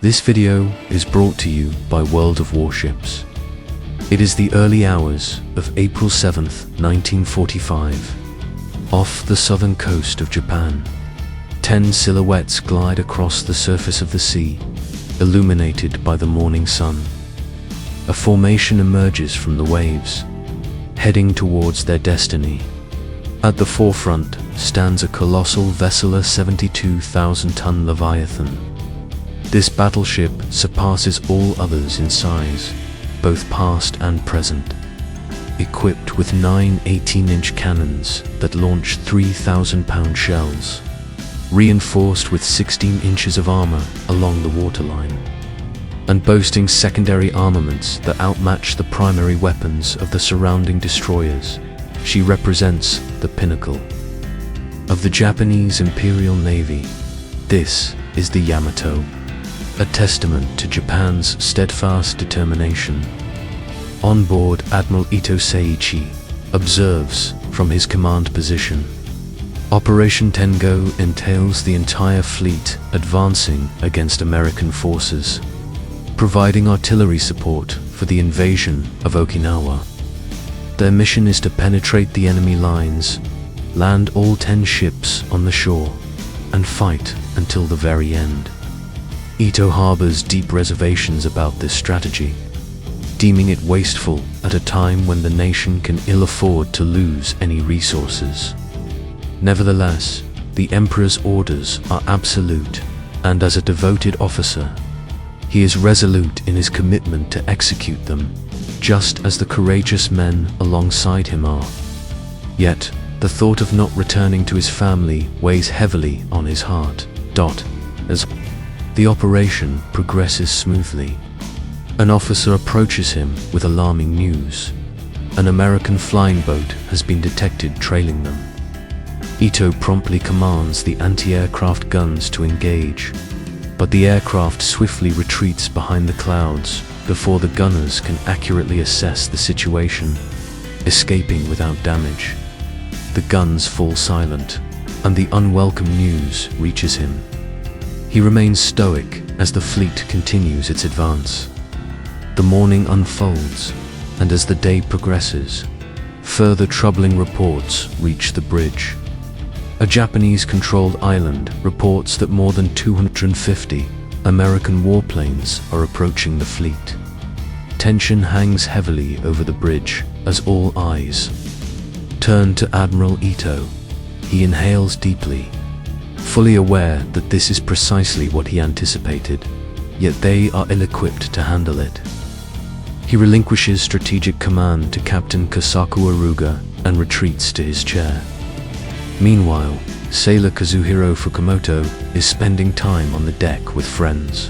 This video is brought to you by World of Warships. It is the early hours of April 7th, 1945. Off the southern coast of Japan, 10 silhouettes glide across the surface of the sea, illuminated by the morning sun. A formation emerges from the waves, heading towards their destiny. At the forefront stands a colossal vessel, a 72,000-ton leviathan. This battleship surpasses all others in size, both past and present. Equipped with 9 18-inch cannons that launch 3,000-pound shells, reinforced with 16 inches of armor along the waterline, and boasting secondary armaments that outmatch the primary weapons of the surrounding destroyers, she represents the pinnacle of the Japanese Imperial Navy. This is the Yamato, a testament to Japan's steadfast determination. On board, Admiral Ito Seiichi observes from his command position. Operation Tengo entails the entire fleet advancing against American forces, providing artillery support for the invasion of Okinawa. Their mission is to penetrate the enemy lines, land all 10 ships on the shore, and fight until the very end. Ito harbors deep reservations about this strategy, deeming it wasteful at a time when the nation can ill afford to lose any resources. Nevertheless, the Emperor's orders are absolute, and as a devoted officer, he is resolute in his commitment to execute them, just as the courageous men alongside him are. Yet, the thought of not returning to his family weighs heavily on his heart. As the operation progresses smoothly, an officer approaches him with alarming news. An American flying boat has been detected trailing them. Ito promptly commands the anti-aircraft guns to engage, but the aircraft swiftly retreats behind the clouds before the gunners can accurately assess the situation, escaping without damage. The guns fall silent, and the unwelcome news reaches him. He remains stoic as the fleet continues its advance. The morning unfolds, and as the day progresses, further troubling reports reach the bridge. A Japanese-controlled island reports that more than 250 American warplanes are approaching the fleet. Tension hangs heavily over the bridge as all eyes turn to Admiral Ito. He inhales deeply, fully aware that this is precisely what he anticipated, yet they are ill-equipped to handle it. He relinquishes strategic command to Captain Kasaku Aruga and retreats to his chair. Meanwhile, sailor Kazuhiro Fukumoto is spending time on the deck with friends.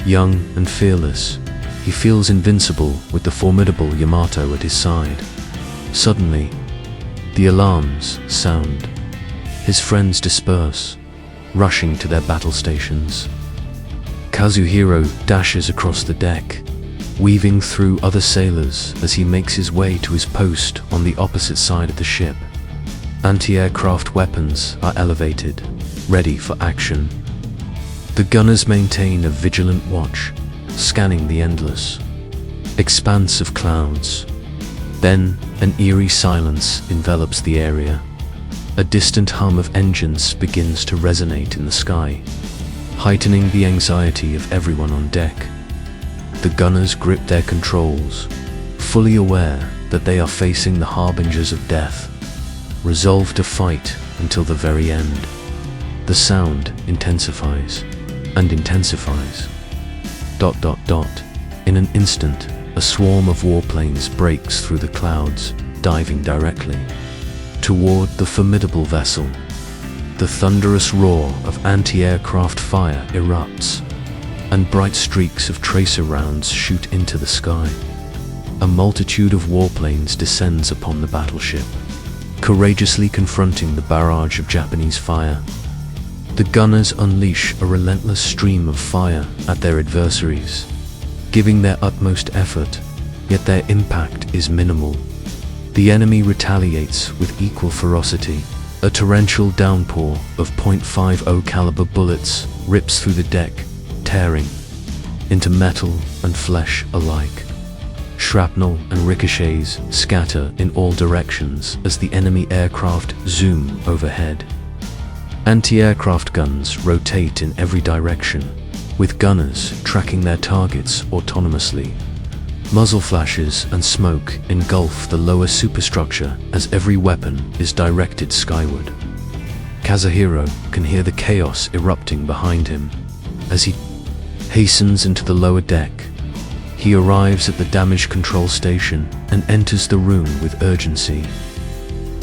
Young and fearless, he feels invincible with the formidable Yamato at his side. Suddenly, the alarms sound. His friends disperse, rushing to their battle stations. Kazuhiro dashes across the deck, weaving through other sailors as he makes his way to his post on the opposite side of the ship. Anti-aircraft weapons are elevated, ready for action. The gunners maintain a vigilant watch, scanning the endless expanse of clouds. Then, an eerie silence envelops the area. A distant hum of engines begins to resonate in the sky, heightening the anxiety of everyone on deck. The gunners grip their controls, fully aware that they are facing the harbingers of death, resolved to fight until the very end. The sound intensifies and intensifies. In an instant, a swarm of warplanes breaks through the clouds, diving directly toward the formidable vessel. The thunderous roar of anti-aircraft fire erupts, and bright streaks of tracer rounds shoot into the sky. A multitude of warplanes descends upon the battleship, courageously confronting the barrage of Japanese fire. The gunners unleash a relentless stream of fire at their adversaries, giving their utmost effort, yet their impact is minimal. The enemy retaliates with equal ferocity. A torrential downpour of .50 caliber bullets rips through the deck, tearing into metal and flesh alike. Shrapnel and ricochets scatter in all directions as the enemy aircraft zoom overhead. Anti-aircraft guns rotate in every direction, with gunners tracking their targets autonomously. Muzzle flashes and smoke engulf the lower superstructure as every weapon is directed skyward. Kazuhiro can hear the chaos erupting behind him. As he hastens into the lower deck, he arrives at the damage control station and enters the room with urgency.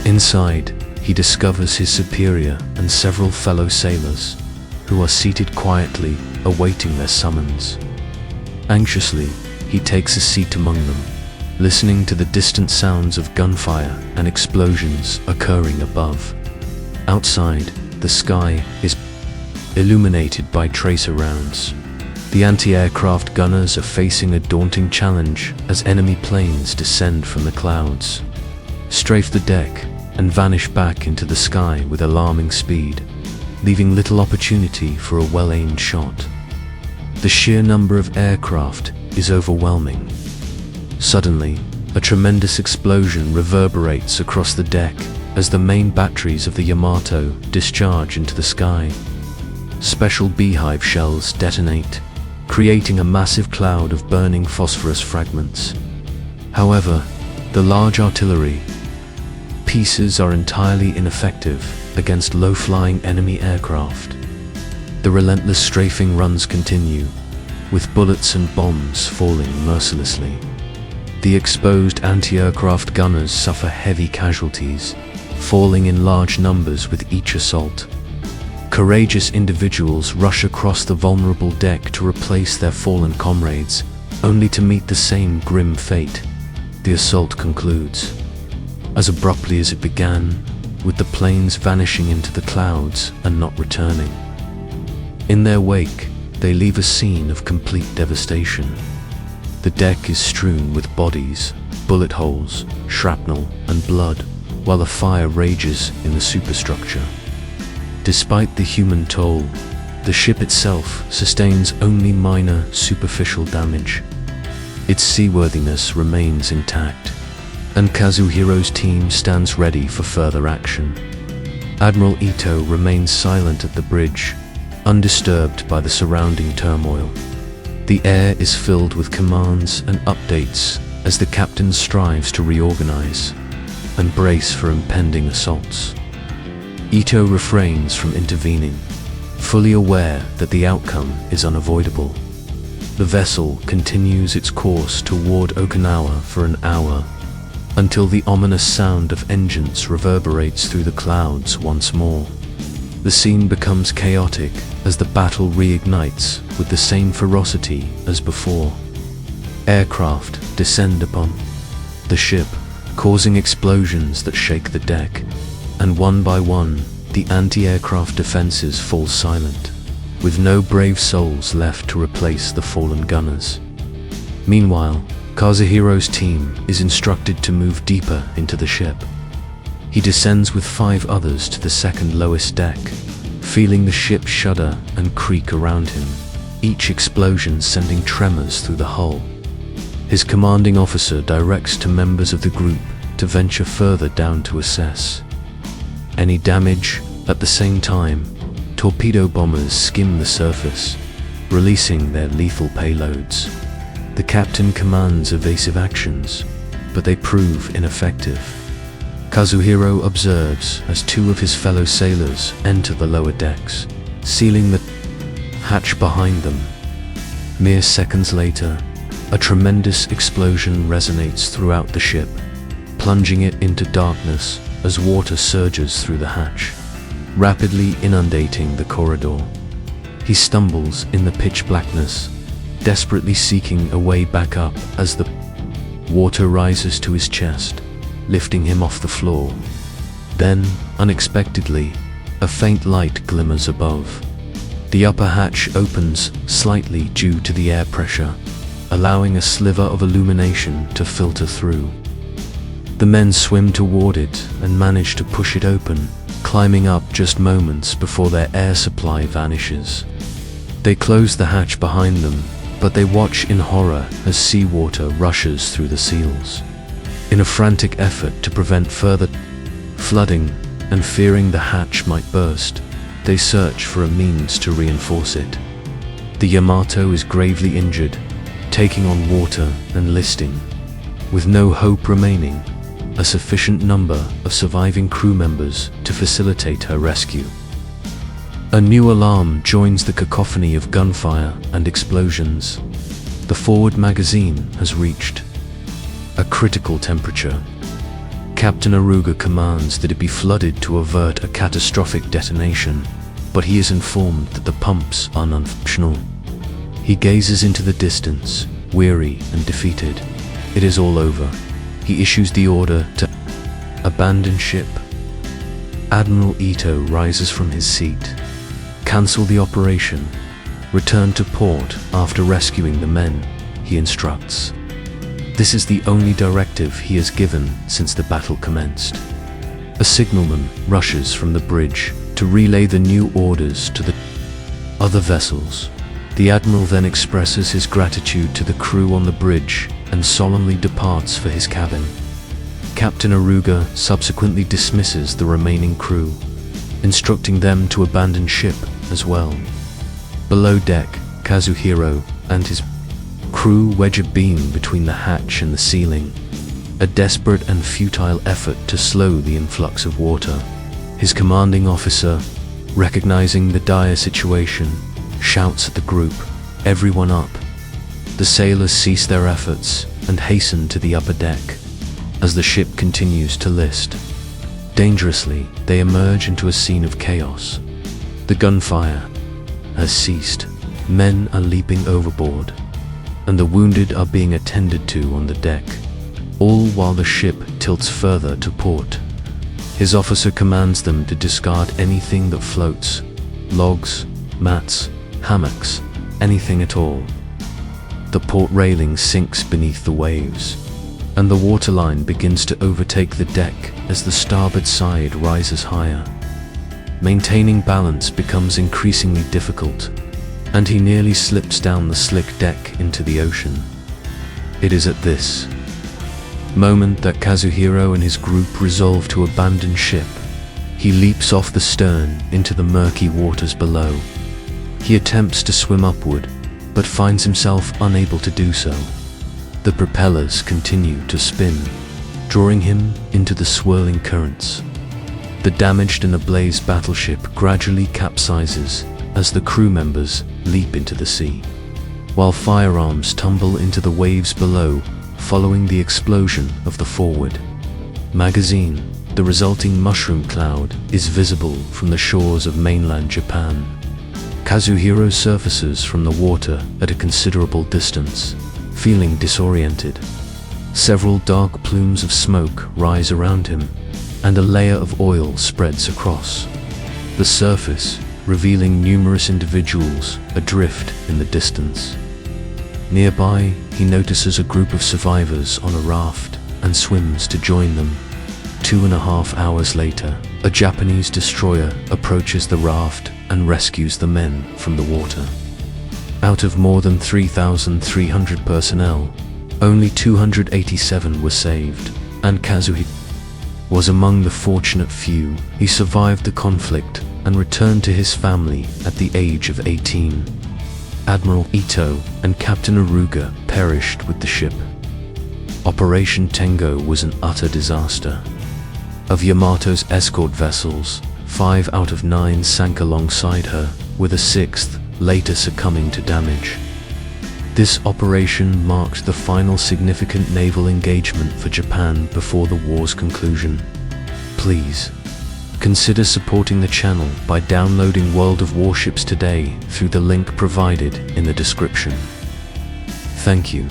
Inside, he discovers his superior and several fellow sailors, who are seated quietly, awaiting their summons. Anxiously, he takes a seat among them, listening to the distant sounds of gunfire and explosions occurring above. Outside, the sky is illuminated by tracer rounds. The anti-aircraft gunners are facing a daunting challenge as enemy planes descend from the clouds, strafe the deck, and vanish back into the sky with alarming speed, leaving little opportunity for a well-aimed shot. The sheer number of aircraft is overwhelming. Suddenly, a tremendous explosion reverberates across the deck as the main batteries of the Yamato discharge into the sky. Special beehive shells detonate, creating a massive cloud of burning phosphorus fragments. However, the large artillery pieces are entirely ineffective against low-flying enemy aircraft. The relentless strafing runs continue, with bullets and bombs falling mercilessly. The exposed anti-aircraft gunners suffer heavy casualties, falling in large numbers with each assault. Courageous individuals rush across the vulnerable deck to replace their fallen comrades, only to meet the same grim fate. The assault concludes as abruptly as it began, with the planes vanishing into the clouds and not returning. In their wake, they leave a scene of complete devastation. The deck is strewn with bodies, bullet holes, shrapnel, and blood, while a fire rages in the superstructure. Despite the human toll, the ship itself sustains only minor superficial damage. Its seaworthiness remains intact, and Kazuhiro's team stands ready for further action. Admiral Ito remains silent at the bridge, undisturbed by the surrounding turmoil. The air is filled with commands and updates as the captain strives to reorganize and brace for impending assaults. Ito refrains from intervening, fully aware that the outcome is unavoidable. The vessel continues its course toward Okinawa for an hour, until the ominous sound of engines reverberates through the clouds once more. The scene becomes chaotic as the battle reignites with the same ferocity as before. Aircraft descend upon the ship, causing explosions that shake the deck, and one by one, the anti-aircraft defenses fall silent, with no brave souls left to replace the fallen gunners. Meanwhile, Kazuhiro's team is instructed to move deeper into the ship. He descends with 5 others to the second lowest deck, feeling the ship shudder and creak around him, each explosion sending tremors through the hull. His commanding officer directs to members of the group to venture further down to assess any damage. At the same time, torpedo bombers skim the surface, releasing their lethal payloads. The captain commands evasive actions, but they prove ineffective. Kazuhiro observes as 2 of his fellow sailors enter the lower decks, sealing the hatch behind them. Mere seconds later, a tremendous explosion resonates throughout the ship, plunging it into darkness as water surges through the hatch, rapidly inundating the corridor. He stumbles in the pitch blackness, desperately seeking a way back up as the water rises to his chest, lifting him off the floor. Then, unexpectedly, a faint light glimmers above. The upper hatch opens slightly due to the air pressure, allowing a sliver of illumination to filter through. The men swim toward it and manage to push it open, climbing up just moments before their air supply vanishes. They close the hatch behind them, but they watch in horror as seawater rushes through the seals. In a frantic effort to prevent further flooding and fearing the hatch might burst, they search for a means to reinforce it. The Yamato is gravely injured, taking on water and listing. With no hope remaining, a sufficient number of surviving crew members to facilitate her rescue. A new alarm joins the cacophony of gunfire and explosions. The forward magazine has reached a critical temperature. Captain Aruga commands that it be flooded to avert a catastrophic detonation, but he is informed that the pumps are non-functional. He gazes into the distance, weary and defeated. It is all over. He issues the order to abandon ship. Admiral Ito rises from his seat. Cancel the operation. Return to port after rescuing the men, he instructs. This is the only directive he has given since the battle commenced. A signalman rushes from the bridge to relay the new orders to the other vessels. The admiral then expresses his gratitude to the crew on the bridge and solemnly departs for his cabin. Captain Aruga subsequently dismisses the remaining crew, instructing them to abandon ship as well. Below deck, Kazuhiro and his crew wedge a beam between the hatch and the ceiling, a desperate and futile effort to slow the influx of water. His commanding officer, recognizing the dire situation, shouts at the group, "Everyone up!" The sailors cease their efforts and hasten to the upper deck. As the ship continues to list, dangerously, they emerge into a scene of chaos. The gunfire has ceased, men are leaping overboard, and the wounded are being attended to on the deck, all while the ship tilts further to port. His officer commands them to discard anything that floats, logs, mats, hammocks, anything at all. The port railing sinks beneath the waves, and the waterline begins to overtake the deck as the starboard side rises higher. Maintaining balance becomes increasingly difficult, and he nearly slips down the slick deck into the ocean. It is at this moment that Kazuhiro and his group resolve to abandon ship. He leaps off the stern into the murky waters below. He attempts to swim upward, but finds himself unable to do so. The propellers continue to spin, drawing him into the swirling currents. The damaged and ablaze battleship gradually capsizes as the crew members leap into the sea, while firearms tumble into the waves below following the explosion of the forward magazine. The resulting mushroom cloud is visible from the shores of mainland Japan. Kazuhiro surfaces from the water at a considerable distance, feeling disoriented. Several dark plumes of smoke rise around him, and a layer of oil spreads across the surface, revealing numerous individuals adrift in the distance. Nearby, he notices a group of survivors on a raft and swims to join them. 2.5 hours later, a Japanese destroyer approaches the raft and rescues the men from the water. Out of more than 3,300 personnel, only 287 were saved, and Kazuhiro was among the fortunate few. He survived the conflict and returned to his family at the age of 18. Admiral Ito and Captain Aruga perished with the ship. Operation Tengo was an utter disaster. Of Yamato's escort vessels, 5 out of 9 sank alongside her, with a 6th later succumbing to damage. This operation marked the final significant naval engagement for Japan before the war's conclusion. Please consider supporting the channel by downloading World of Warships today through the link provided in the description. Thank you.